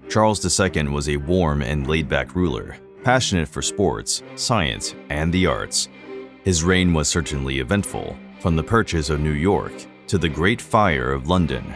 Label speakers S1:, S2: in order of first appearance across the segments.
S1: Charles II was a warm and laid-back ruler, passionate for sports, science, and the arts. His reign was certainly eventful, from the purchase of New York to the Great Fire of London.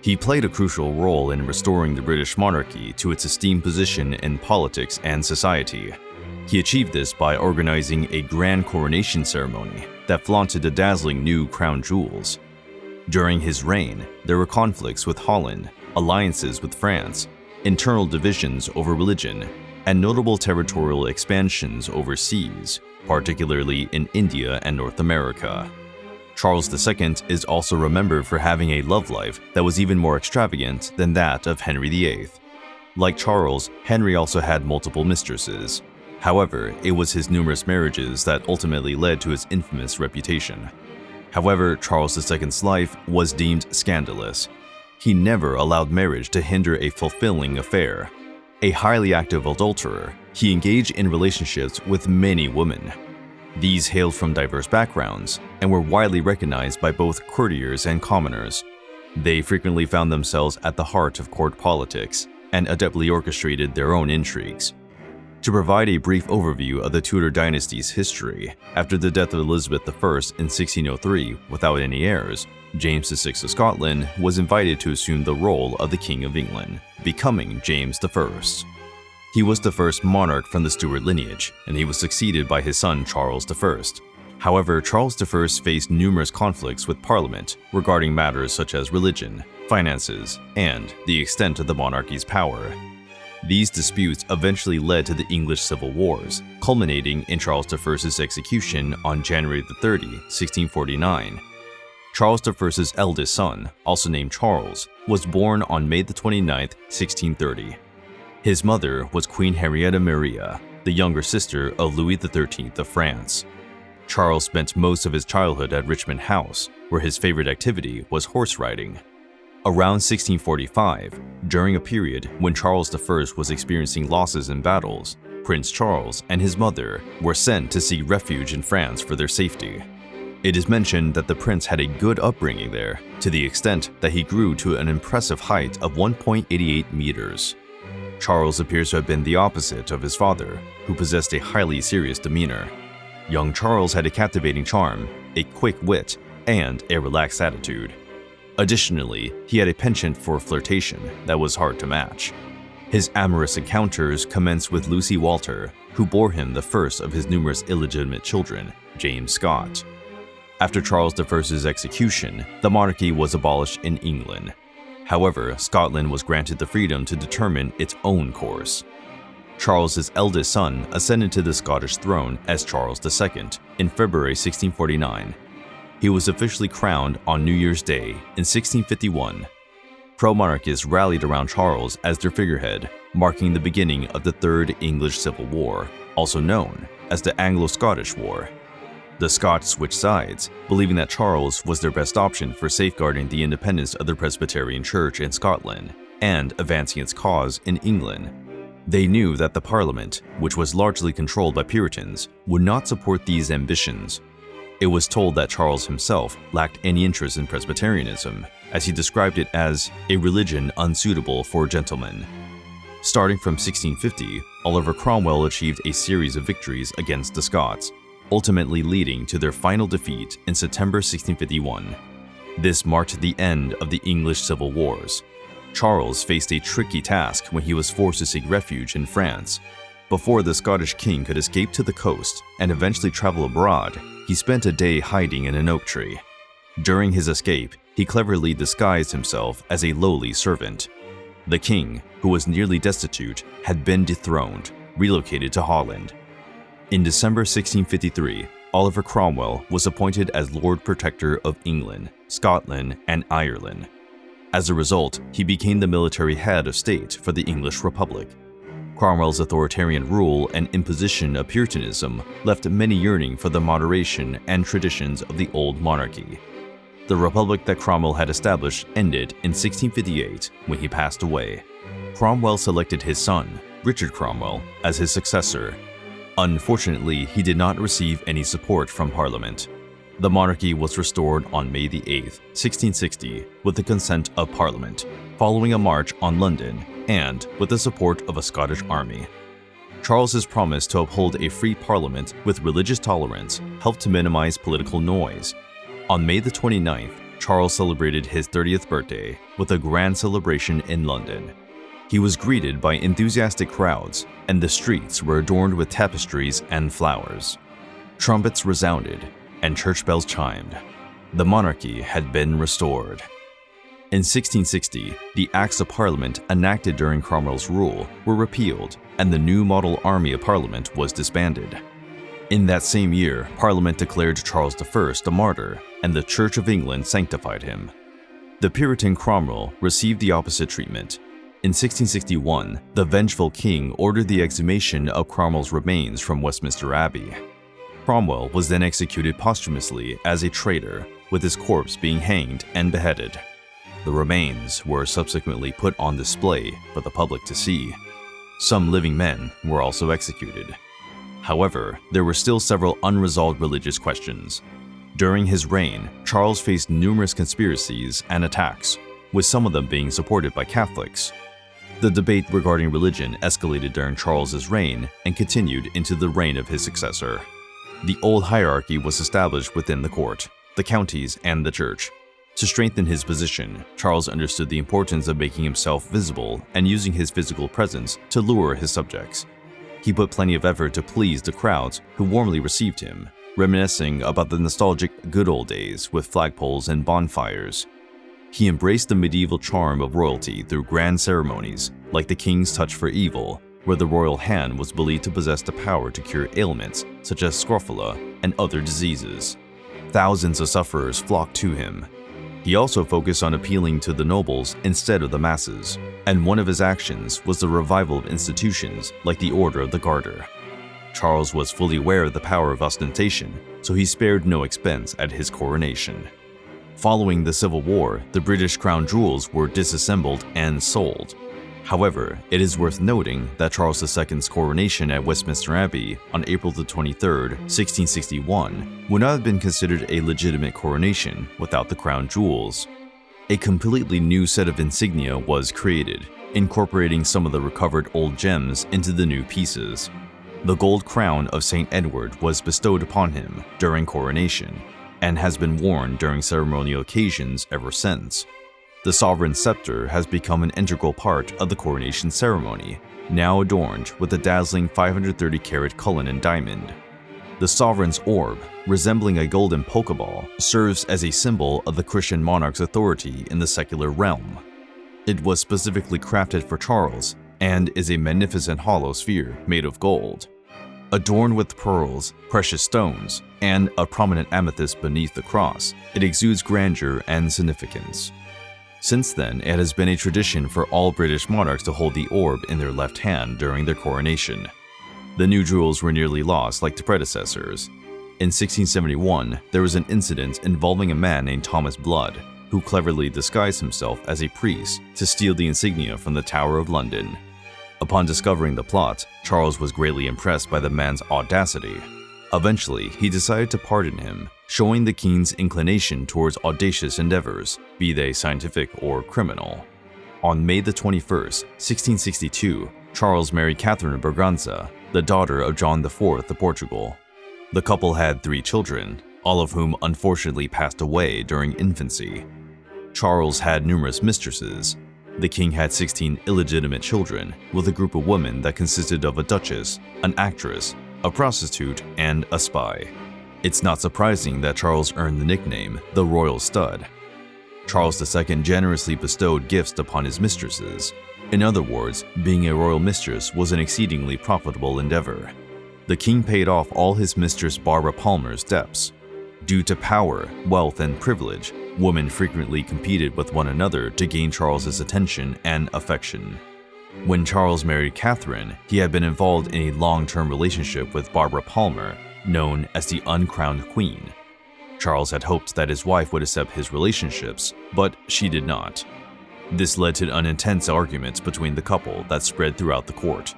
S1: He played a crucial role in restoring the British monarchy to its esteemed position in politics and society. He achieved this by organizing a grand coronation ceremony that flaunted the dazzling new crown jewels. During his reign, there were conflicts with Holland, alliances with France, internal divisions over religion, and notable territorial expansions overseas, particularly in India and North America. Charles II is also remembered for having a love life that was even more extravagant than that of Henry VIII. Like Charles, Henry also had multiple mistresses. However, it was his numerous marriages that ultimately led to his infamous reputation. However, Charles II's life was deemed scandalous. He never allowed marriage to hinder a fulfilling affair. A highly active adulterer, he engaged in relationships with many women. These hailed from diverse backgrounds and were widely recognized by both courtiers and commoners. They frequently found themselves at the heart of court politics and adeptly orchestrated their own intrigues. To provide a brief overview of the Tudor dynasty's history, after the death of Elizabeth I in 1603 without any heirs, James VI of Scotland was invited to assume the role of the King of England, becoming James I. He was the first monarch from the Stuart lineage, and he was succeeded by his son Charles I. However, Charles I faced numerous conflicts with Parliament regarding matters such as religion, finances, and the extent of the monarchy's power. These disputes eventually led to the English Civil Wars, culminating in Charles I's execution on January 30, 1649. Charles I's eldest son, also named Charles, was born on May 29, 1630. His mother was Queen Henrietta Maria, the younger sister of Louis XIII of France. Charles spent most of his childhood at Richmond House, where his favorite activity was horse riding. Around 1645, during a period when Charles I was experiencing losses in battles, Prince Charles and his mother were sent to seek refuge in France for their safety. It is mentioned that the prince had a good upbringing there, to the extent that he grew to an impressive height of 1.88 meters. Charles appears to have been the opposite of his father, who possessed a highly serious demeanor. Young Charles had a captivating charm, a quick wit, and a relaxed attitude. Additionally, he had a penchant for flirtation that was hard to match. His amorous encounters commenced with Lucy Walter, who bore him the first of his numerous illegitimate children, James Scott. After Charles I's execution, the monarchy was abolished in England. However, Scotland was granted the freedom to determine its own course. Charles's eldest son ascended to the Scottish throne as Charles II in February 1649. He was officially crowned on New Year's Day in 1651. Pro-monarchists rallied around Charles as their figurehead, marking the beginning of the Third English Civil War, also known as the Anglo-Scottish War. The Scots switched sides, believing that Charles was their best option for safeguarding the independence of the Presbyterian Church in Scotland and advancing its cause in England. They knew that the Parliament, which was largely controlled by Puritans, would not support these ambitions. It was told that Charles himself lacked any interest in Presbyterianism, as he described it as a religion unsuitable for gentlemen. Starting from 1650, Oliver Cromwell achieved a series of victories against the Scots, ultimately leading to their final defeat in September 1651. This marked the end of the English Civil Wars. Charles faced a tricky task when he was forced to seek refuge in France. Before the Scottish king could escape to the coast and eventually travel abroad, he spent a day hiding in an oak tree. During his escape, he cleverly disguised himself as a lowly servant. The king, who was nearly destitute, had been dethroned, relocated to Holland. In December 1653, Oliver Cromwell was appointed as Lord Protector of England, Scotland, and Ireland. As a result, he became the military head of state for the English Republic. Cromwell's authoritarian rule and imposition of Puritanism left many yearning for the moderation and traditions of the old monarchy. The republic that Cromwell had established ended in 1658 when he passed away. Cromwell selected his son, Richard Cromwell, as his successor. Unfortunately, he did not receive any support from Parliament. The monarchy was restored on May 8, 1660, with the consent of Parliament, following a march on London and with the support of a Scottish army. Charles's promise to uphold a free parliament with religious tolerance helped to minimize political noise. On May the 29th, Charles celebrated his 30th birthday with a grand celebration in London. He was greeted by enthusiastic crowds, and the streets were adorned with tapestries and flowers. Trumpets resounded, and church bells chimed. The monarchy had been restored. In 1660, the Acts of Parliament enacted during Cromwell's rule were repealed, and the new model army of Parliament was disbanded. In that same year, Parliament declared Charles I a martyr, and the Church of England sanctified him. The Puritan Cromwell received the opposite treatment. In 1661, the vengeful king ordered the exhumation of Cromwell's remains from Westminster Abbey. Cromwell was then executed posthumously as a traitor, with his corpse being hanged and beheaded. The remains were subsequently put on display for the public to see. Some living men were also executed. However, there were still several unresolved religious questions. During his reign, Charles faced numerous conspiracies and attacks, with some of them being supported by Catholics. The debate regarding religion escalated during Charles's reign and continued into the reign of his successor. The old hierarchy was established within the court, the counties, and the church. To strengthen his position, Charles understood the importance of making himself visible and using his physical presence to lure his subjects. He put plenty of effort to please the crowds who warmly received him, reminiscing about the nostalgic good old days with flagpoles and bonfires. He embraced the medieval charm of royalty through grand ceremonies, like the King's Touch for Evil, where the royal hand was believed to possess the power to cure ailments such as scrofula and other diseases. Thousands of sufferers flocked to him. He also focused on appealing to the nobles instead of the masses, and one of his actions was the revival of institutions like the Order of the Garter. Charles was fully aware of the power of ostentation, so he spared no expense at his coronation. Following the Civil War, the British crown jewels were disassembled and sold. However, it is worth noting that Charles II's coronation at Westminster Abbey on April 23, 1661, would not have been considered a legitimate coronation without the crown jewels. A completely new set of insignia was created, incorporating some of the recovered old gems into the new pieces. The gold crown of St. Edward was bestowed upon him during coronation, and has been worn during ceremonial occasions ever since. The sovereign scepter has become an integral part of the coronation ceremony, now adorned with a dazzling 530-carat Cullinan diamond. The sovereign's orb, resembling a golden pokeball, serves as a symbol of the Christian monarch's authority in the secular realm. It was specifically crafted for Charles and is a magnificent hollow sphere made of gold. Adorned with pearls, precious stones, and a prominent amethyst beneath the cross, it exudes grandeur and significance. Since then, it has been a tradition for all British monarchs to hold the orb in their left hand during their coronation. The new jewels were nearly lost like the predecessors. In 1671, there was an incident involving a man named Thomas Blood, who cleverly disguised himself as a priest to steal the insignia from the Tower of London. Upon discovering the plot, Charles was greatly impressed by the man's audacity. Eventually, he decided to pardon him, showing the king's inclination towards audacious endeavors, be they scientific or criminal. On May 21, 1662, Charles married Catherine of Braganza, the daughter of John IV of Portugal. The couple had 3 children, all of whom unfortunately passed away during infancy. Charles had numerous mistresses. The king had 16 illegitimate children, with a group of women that consisted of a duchess, an actress, a prostitute, and a spy. It's not surprising that Charles earned the nickname the Royal Stud. Charles II generously bestowed gifts upon his mistresses. In other words, being a royal mistress was an exceedingly profitable endeavor. The king paid off all his mistress Barbara Palmer's debts. Due to power, wealth, and privilege, women frequently competed with one another to gain Charles's attention and affection. When Charles married Catherine, he had been involved in a long-term relationship with Barbara Palmer, known as the Uncrowned Queen. Charles had hoped that his wife would accept his relationships, but she did not. This led to intense arguments between the couple that spread throughout the court.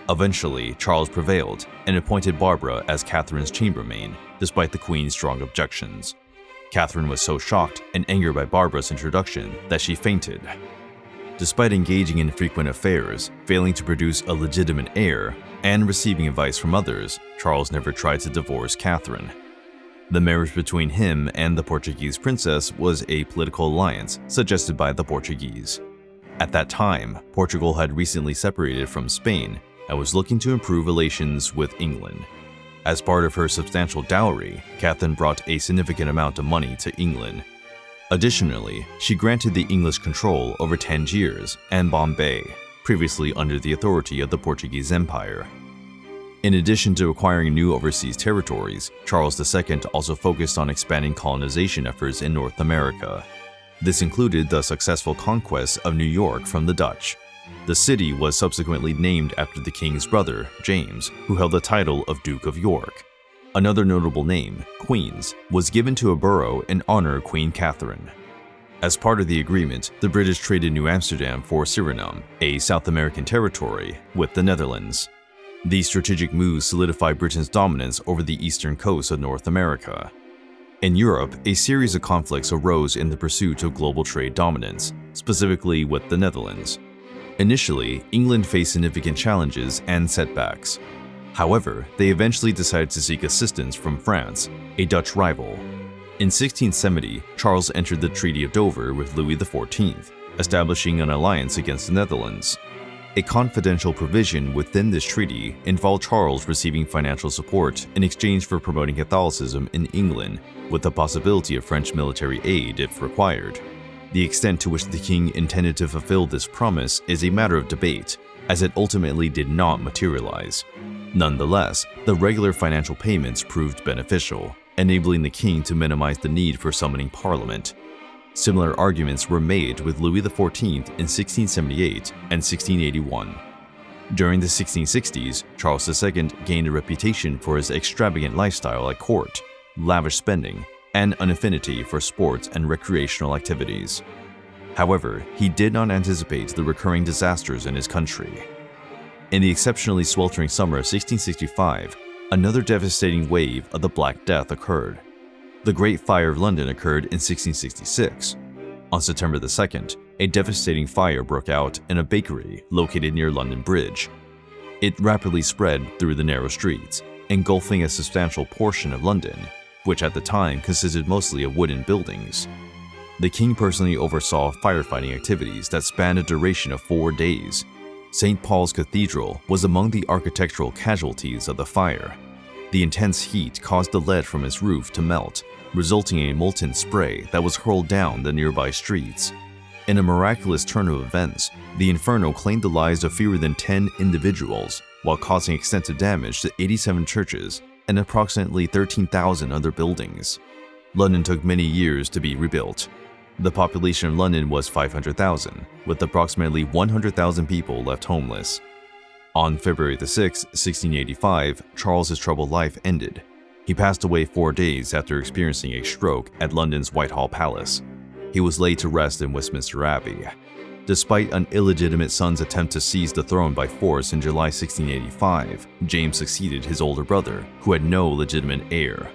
S1: Eventually, Charles prevailed and appointed Barbara as Catherine's chambermaid, despite the Queen's strong objections. Catherine was so shocked and angered by Barbara's introduction that she fainted. Despite engaging in frequent affairs, failing to produce a legitimate heir, and receiving advice from others, Charles never tried to divorce Catherine. The marriage between him and the Portuguese princess was a political alliance suggested by the Portuguese. At that time, Portugal had recently separated from Spain and was looking to improve relations with England. As part of her substantial dowry, Catherine brought a significant amount of money to England. Additionally, she granted the English control over Tangiers and Bombay, previously under the authority of the Portuguese Empire. In addition to acquiring new overseas territories, Charles II also focused on expanding colonization efforts in North America. This included the successful conquest of New York from the Dutch. The city was subsequently named after the king's brother, James, who held the title of Duke of York. Another notable name, Queens, was given to a borough in honor of Queen Catherine. As part of the agreement, the British traded New Amsterdam for Suriname, a South American territory, with the Netherlands. These strategic moves solidified Britain's dominance over the eastern coast of North America. In Europe, a series of conflicts arose in the pursuit of global trade dominance, specifically with the Netherlands. Initially, England faced significant challenges and setbacks. However, they eventually decided to seek assistance from France, a Dutch rival. In 1670, Charles entered the Treaty of Dover with Louis XIV, establishing an alliance against the Netherlands. A confidential provision within this treaty involved Charles receiving financial support in exchange for promoting Catholicism in England, with the possibility of French military aid if required. The extent to which the king intended to fulfill this promise is a matter of debate, as it ultimately did not materialize. Nonetheless, the regular financial payments proved beneficial, enabling the king to minimize the need for summoning Parliament. Similar arguments were made with Louis XIV in 1678 and 1681. During the 1660s, Charles II gained a reputation for his extravagant lifestyle at court, lavish spending, and an affinity for sports and recreational activities. However, he did not anticipate the recurring disasters in his country. In the exceptionally sweltering summer of 1665, another devastating wave of the Black Death occurred. The Great Fire of London occurred in 1666. On September 2nd, a devastating fire broke out in a bakery located near London Bridge. It rapidly spread through the narrow streets, engulfing a substantial portion of London, which at the time consisted mostly of wooden buildings. The king personally oversaw firefighting activities that spanned a duration of 4 days. St. Paul's Cathedral was among the architectural casualties of the fire. The intense heat caused the lead from its roof to melt, resulting in a molten spray that was hurled down the nearby streets. In a miraculous turn of events, the inferno claimed the lives of fewer than 10 individuals, while causing extensive damage to 87 churches and approximately 13,000 other buildings. London took many years to be rebuilt. The population of London was 500,000, with approximately 100,000 people left homeless. On February 6, 1685, Charles's troubled life ended. He passed away 4 days after experiencing a stroke at London's Whitehall Palace. He was laid to rest in Westminster Abbey. Despite an illegitimate son's attempt to seize the throne by force in July 1685, James succeeded his older brother, who had no legitimate heir.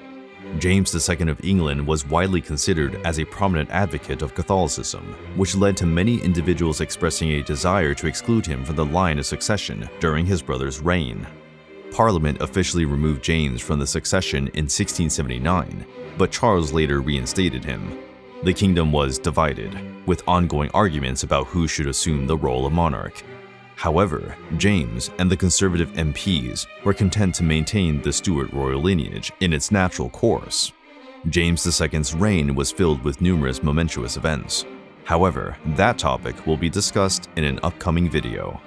S1: James II of England was widely considered as a prominent advocate of Catholicism, which led to many individuals expressing a desire to exclude him from the line of succession during his brother's reign. Parliament officially removed James from the succession in 1679, but Charles later reinstated him. The kingdom was divided, with ongoing arguments about who should assume the role of monarch. However, James and the conservative MPs were content to maintain the Stuart royal lineage in its natural course. James II's reign was filled with numerous momentous events. However, that topic will be discussed in an upcoming video.